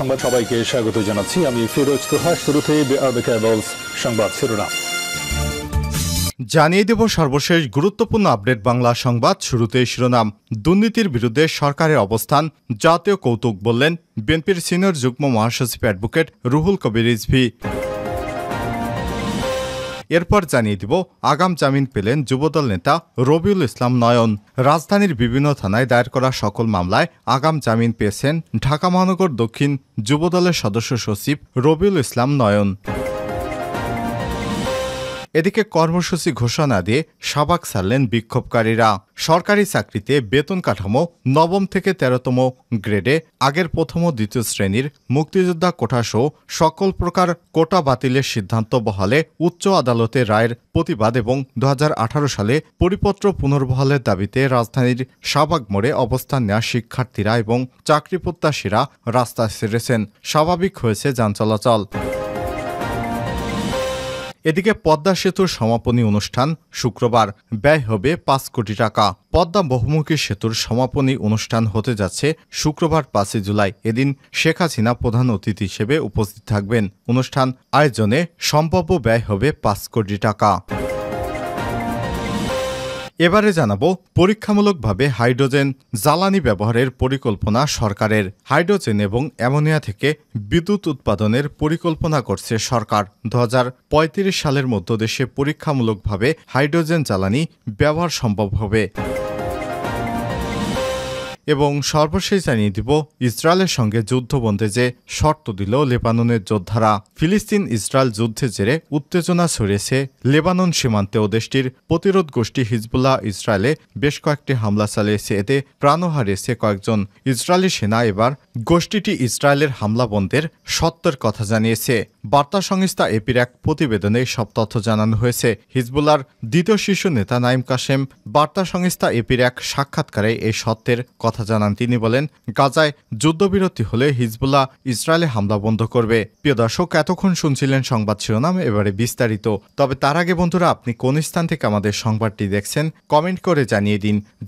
সংবাদ সবাইকে স্বাগত জানাচ্ছি। আমি ফিরোজ তোহা। শুরুতে সংবাদ শিরোনাম জানিয়ে দেব সর্বশেষ গুরুত্বপূর্ণ আপডেট বাংলা সংবাদ। শুরুতেই শিরোনাম। দুর্নীতির বিরুদ্ধে সরকারের অবস্থান, জাতীয় কৌতুক বললেন বিএনপির সিনিয়র যুগ্ম মহাসচিব অ্যাডভোকেট রুহুল কবির রিজভী। এরপর জানিয়ে দিব আগাম জামিন পেলেন যুবদল নেতা রবিউল ইসলাম নয়ন। রাজধানীর বিভিন্ন থানায় দায়ের করা সকল মামলায় আগাম জামিন পেয়েছেন ঢাকা মহানগর দক্ষিণ যুবদলের সদস্য সচিব রবিউল ইসলাম নয়ন। এদিকে কর্মসূচি ঘোষণা দিয়ে শাবাক ছাড়লেন বিক্ষোভকারীরা। সরকারি চাকরিতে বেতন কাঠামো নবম থেকে 13তম গ্রেডে আগের প্রথম ও দ্বিতীয় শ্রেণীর মুক্তিযোদ্ধা কোটাসহ সকল প্রকার কোটা বাতিলের সিদ্ধান্ত বহালে উচ্চ আদালতের রায়ের প্রতিবাদ এবং 2018 সালে পরিপত্র পুনর্বহালের দাবিতে রাজধানীর শাহবাগ মোড়ে অবস্থান নেওয়া শিক্ষার্থীরা এবং চাকরি প্রত্যাশীরা রাস্তায় ছেড়েছেন। স্বাভাবিক হয়েছে যান চলাচল। এদিকে পদ্মা সেতুর সমাপনী অনুষ্ঠান শুক্রবার, ব্যয় হবে 5 কোটি টাকা। পদ্মা বহুমুখী সেতুর সমাপনী অনুষ্ঠান হতে যাচ্ছে শুক্রবার 5 জুলাই। এদিন শেখ হাসিনা প্রধান অতিথি হিসেবে উপস্থিত থাকবেন। অনুষ্ঠান আয়োজনে সম্ভাব্য ব্যয় হবে 5 কোটি টাকা। এবারে জানাবো পরীক্ষামূলকভাবে হাইড্রোজেন জ্বালানি ব্যবহারের পরিকল্পনা সরকারের। হাইড্রোজেন এবং অ্যামোনিয়া থেকে বিদ্যুৎ উৎপাদনের পরিকল্পনা করছে সরকার। 2035 সালের মধ্যে দেশে পরীক্ষামূলকভাবে হাইড্রোজেন জ্বালানি ব্যবহার সম্ভব হবে। এবং সর্বশেষ জানিয়ে দিব ইসরায়েলের সঙ্গে যুদ্ধবন্ধে যে শর্ত দিল লেবাননের যোদ্ধারা। ফিলিস্তিন ইসরায়েল যুদ্ধের জেরে উত্তেজনা ছড়িয়েছে লেবানন সীমান্তে ও দেশটির প্রতিরোধ গোষ্ঠী হিজবুল্লাহ ইসরায়েলে বেশ কয়েকটি হামলা চালিয়েছে। এতে প্রাণও হারিয়েছে কয়েকজন ইসরায়েলি সেনা। এবার গোষ্ঠীটি ইসরায়েলের হামলা বন্ধের সত্যের কথা জানিয়েছে। বার্তা সংস্থা এপির এক প্রতিবেদনে সব তথ্য জানানো হয়েছে। হিজবুল্লাহর দ্বিতীয় শীর্ষ নেতা নাইম কাশেম বার্তা সংস্থা এপির এক সাক্ষাৎকারে এই সত্যের কথা জানান। তিনি বলেন, গাজায় যুদ্ধবিরতি হলে হিজবুল্লাহ ইসরায়েলে হামলা বন্ধ করবে। প্রিয় দর্শক, এতক্ষণ শুনছিলেন সংবাদ শিরোনাম, এবারে বিস্তারিত। তবে তার আগে বন্ধুরা, আপনি কোন স্থান থেকে আমাদের সংবাদটি দেখছেন কমেন্ট করে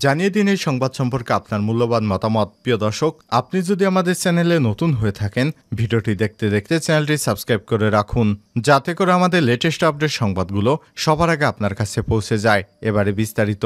জানিয়ে দিন এই সংবাদ সম্পর্কে আপনার মূল্যবান মতামত। প্রিয় দর্শক, আপনি যদি আমাদের চ্যানেলে নতুন হয়ে থাকেন, ভিডিওটি দেখতে দেখতে চ্যানেলটি সাবস্ক্রাইব করে রাখুন, যাতে করে আমাদের লেটেস্ট আপডেট সংবাদগুলো সবার আগে আপনার কাছে পৌঁছে যায়। এবারে বিস্তারিত।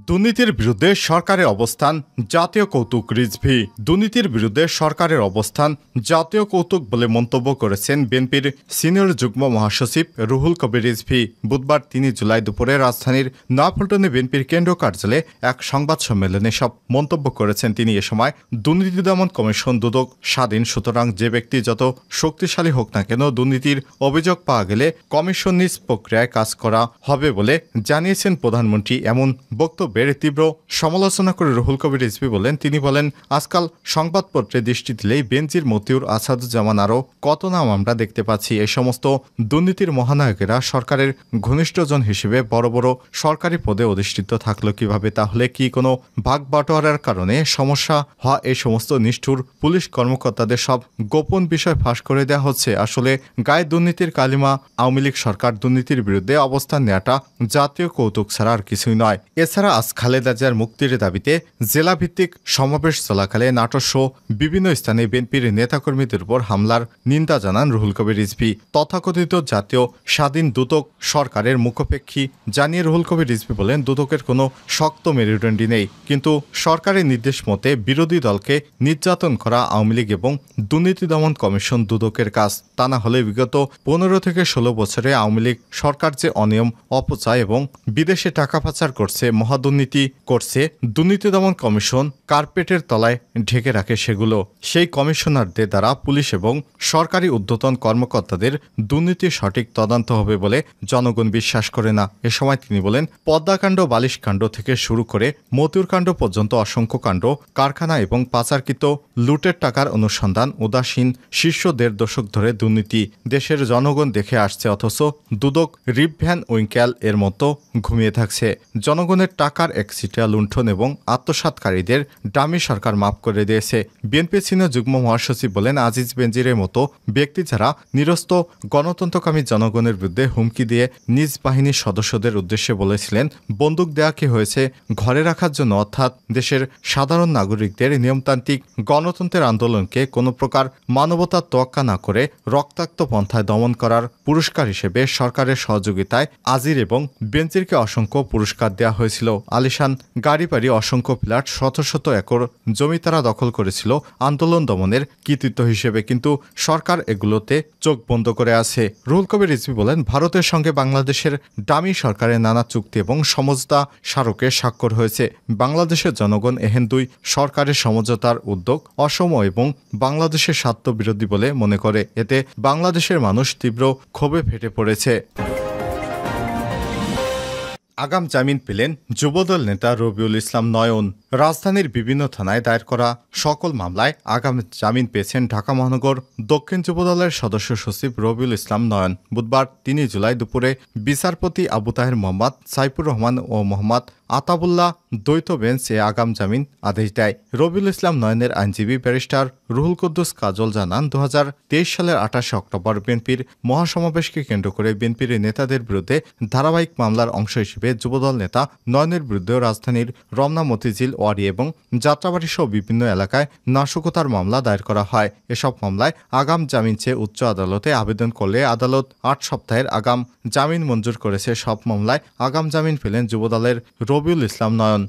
দুর্নীতির বিরুদ্ধে সরকারের অবস্থান, জাতীয় কৌতুক রিজভী। দুর্নীতির বিরুদ্ধে সরকারের অবস্থান জাতীয় কৌতুক বলে মন্তব্য করেছেন বিএনপির সিনিয়র যুগ্ম মহাসচিব রুহুল কবির রিজভী। বুধবার 3 জুলাই দুপুরে রাজধানীর নয়াপল্টনে বিএনপির কেন্দ্রীয় কার্যালয়ে এক সংবাদ সম্মেলনে সব মন্তব্য করেছেন তিনি। এ সময় দুর্নীতি দমন কমিশন দুদক স্বাধীন, সুতরাং যে ব্যক্তি যত শক্তিশালী হোক না কেন, দুর্নীতির অভিযোগ পাওয়া গেলে কমিশন নিজ প্রক্রিয়ায় কাজ করা হবে বলে জানিয়েছেন প্রধানমন্ত্রী। এমন বক্তব্যের তীব্র সমালোচনা করে রুহুল কবির রিজভী তিনি বলেন, আজকাল সংবাদপত্রে দৃষ্টি দিলেই বেনজির, মতিউর, আসাদুজ্জামান আরও কত নাম আমরা দেখতে পাচ্ছি। এই সমস্ত দুর্নীতির মহানায়কেরা সরকারের ঘনিষ্ঠজন হিসেবে বড় বড় সরকারি পদে অধিষ্ঠিত থাকলো কিভাবে? তাহলে কি কোনো ভাগ বাটোয়ারার কারণে সমস্যা হওয়া এই সমস্ত নিষ্ঠুর পুলিশ কর্মকর্তাদের সব গোপন বিষয় ফাঁস করে দেওয়া হচ্ছে? আসলে গায়ে দুর্নীতির কালিমা আওয়ামী লীগ সরকার দুর্নীতির বিরুদ্ধে অবস্থান নেওয়াটা জাতীয় কৌতুক ছাড়া আর কিছুই নয়। এছাড়া আজ খালেদা জিয়ার মুক্তির দাবিতে জেলাভিত্তিক সমাবেশ চলাকালে নাটোরসহ বিভিন্ন স্থানে বিএনপির নেতাকর্মীদের উপর হামলার নিন্দা জানান রুহুল কবির রিজভী। তথাকথিত জাতীয় স্বাধীন দুদক সরকারের মুখোপেক্ষী জানিয়ে রুহুল কবির রিজভী বলেন, দুদকের কোনো শক্ত মেরুদণ্ডী নেই, কিন্তু সরকারের নির্দেশ মতে বিরোধী দলকে নির্যাতন করা আওয়ামী লীগ এবং দুর্নীতি দমন কমিশন দুদকের কাজ। তা না হলে বিগত 15 থেকে 16 বছরে আওয়ামী লীগ সরকার যে অনিয়ম, অপচয় এবং বিদেশে টাকা পাচার করছে, মহাদুর্নীতি করছে, দুর্নীতি দমন কমিশন কার্পেটের তলায় ঢেকে রাখে সেগুলো। সেই কমিশনারদের দ্বারা পুলিশ এবং সরকারি ঊর্ধ্বতন কর্মকর্তাদের দুর্নীতির সঠিক তদন্ত হবে বলে জনগণ বিশ্বাস করে না। এ সময় তিনি বলেন, পদ্মাকাণ্ড, বালিশকাণ্ড থেকে শুরু করে মতিউরকাণ্ড পর্যন্ত অসংখ্য কাণ্ড, কারখানা এবং পাচারকৃত লুটের টাকার অনুসন্ধান উদাসীন শীর্ষ 1.5 দশক ধরে দুর্নীতি দেশের জনগণ দেখে আসছে, অথচ দুদক রিপ ভ্যান উইঙ্কেল এর মতো ঘুমিয়ে থাকছে। জনগণের টাকা সরকার একচিটিয়া লুণ্ঠন এবং আত্মসাৎকারীদের ডামি সরকার মাফ করে দিয়েছে। বিএনপি সিনিয়র যুগ্ম মহাসচিব বলেন, আজিজ বেনজিরের মতো ব্যক্তি যারা নিরস্ত গণতন্ত্রকামী জনগণের বিরুদ্ধে হুমকি দিয়ে নিজ বাহিনীর সদস্যদের উদ্দেশ্যে বলেছিলেন, বন্দুক দেয়া কি হয়েছে ঘরে রাখার জন্য, অর্থাৎ দেশের সাধারণ নাগরিকদের নিয়মতান্ত্রিক গণতন্ত্রের আন্দোলনকে কোনো প্রকার মানবতার তোয়াক্কা না করে রক্তাক্ত পন্থায় দমন করার পুরস্কার হিসেবে সরকারের সহযোগিতায় আজির এবং বেনজিরকে অসংখ্য পুরস্কার দেওয়া হয়েছিল। আলিশান গাড়ি বাড়ি, অসংখ্য ফ্ল্যাট, শত শত একর জমি তারা দখল করেছিল আন্দোলন দমনের কৃতিত্ব হিসেবে, কিন্তু সরকার এগুলোতে চোখ বন্ধ করে আছে। রুহুল কবির রিজভী বলেন, ভারতের সঙ্গে বাংলাদেশের ডামি সরকারের নানা চুক্তি এবং সমঝোতা স্মারকে স্বাক্ষর হয়েছে। বাংলাদেশের জনগণ এহেন দুই সরকারের সমঝোতার উদ্যোগ অসম এবং বাংলাদেশের স্বার্থবিরোধী বলে মনে করে। এতে বাংলাদেশের মানুষ তীব্র ক্ষোভে ফেটে পড়েছে। আগাম জামিন পেলেন যুবদল নেতা রবিউল ইসলাম নয়ন। রাজধানীর বিভিন্ন থানায় দায়ের করা সকল মামলায় আগাম জামিন পেয়েছেন ঢাকা মহানগর দক্ষিণ যুবদলের সদস্য সচিব রবিউল ইসলাম নয়ন। বুধবার ৩ জুলাই দুপুরে বিচারপতি আবু তাহের মোহাম্মদ সাইফুর রহমান ও মোহাম্মদ আতাবুল্লাহ দ্বৈত বেঞ্চ এ আগাম জামিন আদেশ দেয়। রবিউল ইসলাম নয়নের আইনজীবী ব্যারিস্টার রুহুল কুদ্দুস কাজল জানান, ২০২৩ সালের ২৮ অক্টোবর বিএনপির মহাসমাবেশকে কেন্দ্র করে বিএনপির নেতাদের বিরুদ্ধে ধারাবাহিক মামলার অংশ হিসেবে যুবদল নেতা নয়নের বিরুদ্ধে রাজধানীর রমনা, মতিঝিল, ওয়ারি এবং যাত্রাবাড়ি সহ বিভিন্ন এলাকায় নাশকতার মামলা দায়ের করা হয়। এসব মামলায় আগাম জামিন চেয়ে উচ্চ আদালতে আবেদন করলে আদালত ৮ সপ্তাহের আগাম জামিন মঞ্জুর করেছে। সব মামলায় আগাম জামিন পেলেন যুবদলের রবিউল ইসলাম নয়ন।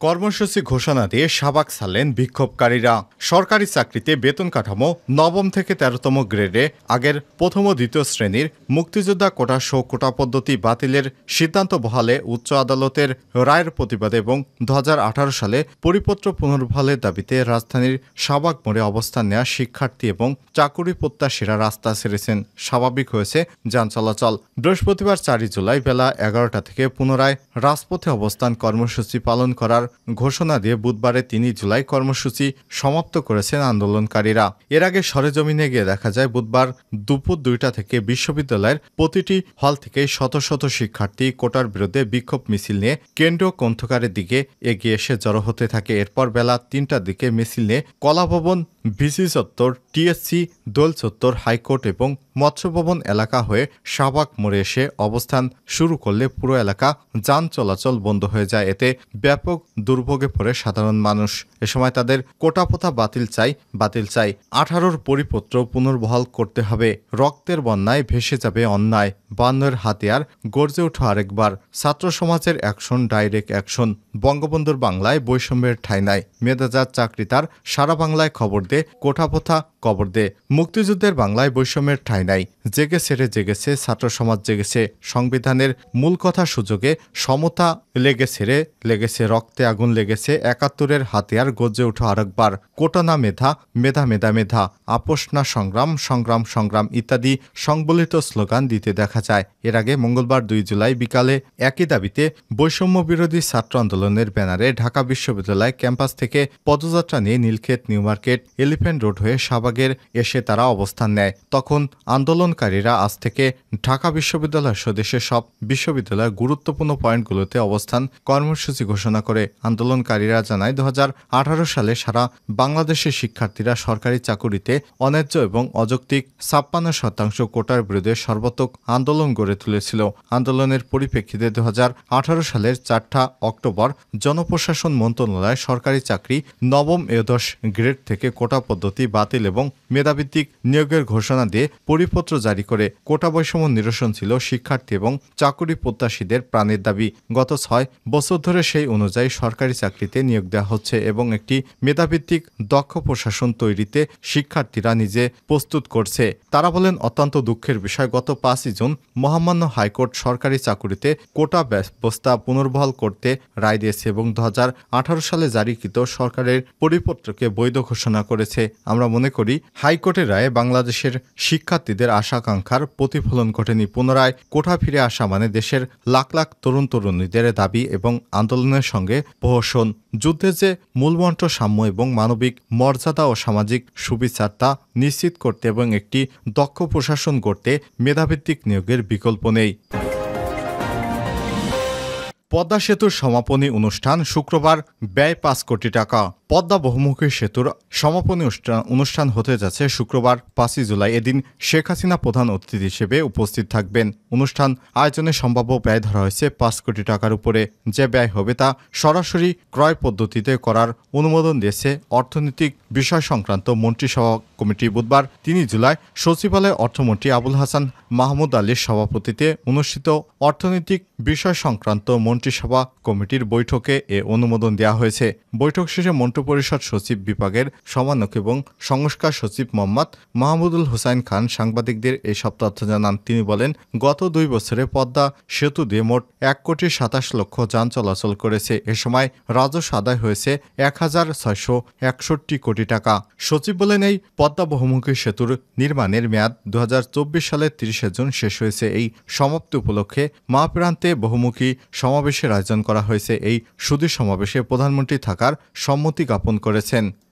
কর্মসূচি ঘোষণা দিয়ে শাবাক ছাড়লেন বিক্ষোভকারীরা। সরকারি চাকরিতে বেতন কাঠামো নবম থেকে ১৩তম গ্রেডে আগের প্রথম ও দ্বিতীয় শ্রেণীর মুক্তিযোদ্ধা কোটা সহ কোটা পদ্ধতি বাতিলের সিদ্ধান্ত বহালে উচ্চ আদালতের রায়ের প্রতিবাদে এবং ২০১৮ সালে পরিপত্র পুনর্বহালের দাবিতে রাজধানীর শাবাক মোড়ে অবস্থান নেওয়া শিক্ষার্থী এবং চাকুরি প্রত্যাশীরা রাস্তা ছেড়েছেন। স্বাভাবিক হয়েছে যান চলাচল। বৃহস্পতিবার ৪ জুলাই বেলা ১১টা থেকে পুনরায় রাজপথে অবস্থান কর্মসূচি পালন করার ঘোষণা দিয়ে বুধবারে ৩ জুলাই কর্মসূচি সমাপ্ত করেছেন আন্দোলনকারীরা। এর আগে সরেজমিনে গিয়ে দেখা যায়, বুধবার দুপুর ২টা থেকে বিশ্ববিদ্যালয়ের প্রতিটি হল থেকে শত শত শিক্ষার্থী কোটার বিরুদ্ধে বিক্ষোভ মিছিল নিয়ে কেন্দ্রীয় গ্রন্থাগারের দিকে এগিয়ে এসে জড়ো হতে থাকে। এরপর বেলা ৩টার দিকে মিছিল নিয়ে কলাভবন, ভিসি চত্বর, টিএসসি, দোল চত্বর, হাইকোর্ট এবং মৎস্য ভবন এলাকা হয়ে শাহবাগ মোড়ে এসে অবস্থান শুরু করলে পুরো এলাকা যান চলাচল বন্ধ হয়ে যায়। এতে ব্যাপক দুর্ভোগে পড়ে সাধারণ মানুষ। এ সময় তাদের কোটাপোতা বাতিল চাই, বাতিল চাই। ১৮র পরিপত্র পুনর্বহাল করতে হবে। রক্তের বন্যায় ভেসে যাবে অন্যায়। ৫২-এর হাতিয়ার গর্জে ওঠা আরেকবার। ছাত্র সমাজের অ্যাকশন, ডাইরেক্ট অ্যাকশন। বঙ্গবন্ধুর বাংলায় বৈষম্যের ঠাঁই নাই। মেধাজাত চাকরি তার সারা বাংলায় খবর দে, কোঠাপোথা কবর দে। মুক্তিযুদ্ধের বাংলায় বৈষম্যের ঠাঁই নাই। জেগেছে রে জেগেছে, ছাত্র সমাজ জেগেছে। সংবিধানের মূল কথা সুযোগে সমতা লেগেছে রে লেগেছে, রক্তে আগুন লেগেছে। ৭১-এর হাতিয়ার গর্জে ওঠা আরেকবার। কোটা না মেধা, মেধা মেধা মেধা। আপোষ না সংগ্রাম, সংগ্রাম সংগ্রাম ইত্যাদি সংবলিত স্লোগান দিতে দেখা যায়। এর আগে মঙ্গলবার ২ জুলাই বিকালে একই দাবিতে বৈষম্য বিরোধী ছাত্র আন্দোলনের ব্যানারে ঢাকা বিশ্ববিদ্যালয় ক্যাম্পাস থেকে পদযাত্রা নিয়ে Nilkhet, new market, elephant road হয়ে শাহবাগের এসে তারা অবস্থান নেয়। তখন আন্দোলনকারীরা আজ থেকে ঢাকা বিশ্ববিদ্যালয় সদস্যের সব বিশ্ববিদ্যালয়ের গুরুত্বপূর্ণ পয়েন্টগুলোতে অবস্থান কর্মসূচি ঘোষণা করে। আন্দোলনকারীরা জানায়, ২০১৮ সালে সারা বাংলাদেশের শিক্ষার্থীরা সরকারি চাকুরিতে অন্যায্য এবং অযৌক্তিক ৫৬% কোটার বিরুদ্ধে সর্বাত্মক আন্দোলন গড়ে তুলেছিল। আন্দোলনের পরিপ্রেক্ষিতে ২০১৮ সালের ৪ অক্টোবর জনপ্রশাসন মন্ত্রণালয় সরকারি চাকরি নবম এ-10 গ্রেড থেকে কোটা পদ্ধতি বাতিল এবং মেধাভিত্তিক নিয়োগের ঘোষণা দিয়ে পরিপত্র জারি করে। কোটা বৈষম্য নিরসন ছিল শিক্ষার্থী এবং চাকুরি প্রত্যাশীদের প্রাণের দাবি। গত ৬ বছর ধরে সেই অনুযায়ী সরকারি চাকরিতে নিয়োগ দেওয়া হচ্ছে এবং একটি মেধাভিত্তিক দক্ষ প্রশাসন তৈরিতে শিক্ষার্থীরা নিজে প্রস্তুত করছে। তারা বলেন, অত্যন্ত দুঃখের বিষয়, গত ৫ জুন মহামান্য হাইকোর্ট সরকারি চাকুরিতে কোটা ব্যবস্থা পুনর্বহাল করতে রায় দিয়েছে এবং ২০১৮ সালে জারিকৃত সরকারের পরিপত্রকে বৈধ ঘোষণা করেছে। আমরা মনে করি হাইকোর্টের রায়ে বাংলাদেশের শিক্ষার্থীদের আশাকাঙ্ক্ষার প্রতিফলন ঘটেনি। পুনরায় কোটা ফিরে আসা মানে দেশের লাখ লাখ তরুণ তরুণীদের দাবি এবং আন্দোলনের সঙ্গে প্রহসন। যুদ্ধের যে মূলমন্ত্র সাম্য এবং মানবিক মর্যাদা ও সামাজিক সুবিচার তা নিশ্চিত করতে এবং একটি দক্ষ প্রশাসন গড়তে মেধাভিত্তিক নিয়োগের বিকল্প নেই। পদ্মা সেতুর সমাপনী অনুষ্ঠান শুক্রবার, ব্যয় 5 কোটি টাকা। পদ্মা বহুমুখী সেতুর সমাপনী অনুষ্ঠান হতে যাচ্ছে শুক্রবার 5 জুলাই। এদিন শেখ হাসিনা প্রধান অতিথি হিসেবে উপস্থিত থাকবেন। অনুষ্ঠান আয়োজনে সম্ভাব্য ব্যয় ধরা হয়েছে 5 কোটি টাকার উপরে। যে ব্যয় হবে তা সরাসরি ক্রয় পদ্ধতিতে করার অনুমোদন দিয়েছে অর্থনৈতিক বিষয় সংক্রান্ত মন্ত্রিসভা কমিটি। বুধবার 3 জুলাই সচিবালয়ে অর্থমন্ত্রী আবুল হাসান মাহমুদ আলীর সভাপতিত্বে অনুষ্ঠিত অর্থনৈতিক বিষয় সংক্রান্ত মন্ত্রিসভা কমিটির বৈঠকে এ অনুমোদন দেওয়া হয়েছে। বৈঠক শেষে মন্ত্রিপরিষদ সচিব বিভাগের সমন্বয়ক এবং সংস্কার সচিব মোহাম্মদ মাহমুদুল হোসাইন খান সাংবাদিকদের এসব তথ্য জানান। তিনি বলেন, গত 2 বছরে পদ্মা সেতু দিয়ে মোট 1,27,00,000 যান চলাচল করেছে। এ সময় রাজস্ব আদায় হয়েছে 1,661 কোটি টাকা। সচিব বলেন, এই পদ্মা বহুমুখী সেতুর নির্মাণের মেয়াদ 2024 সালের 30 জুন শেষ হয়েছে। এই সমাপ্তি উপলক্ষে মাহপ্রান্তে বহুমুখী সমাবেশের আয়োজন করা হয়েছে। এই সুধী সমাবেশে প্রধানমন্ত্রী থাকার সম্মতি জ্ঞাপন করেছেন।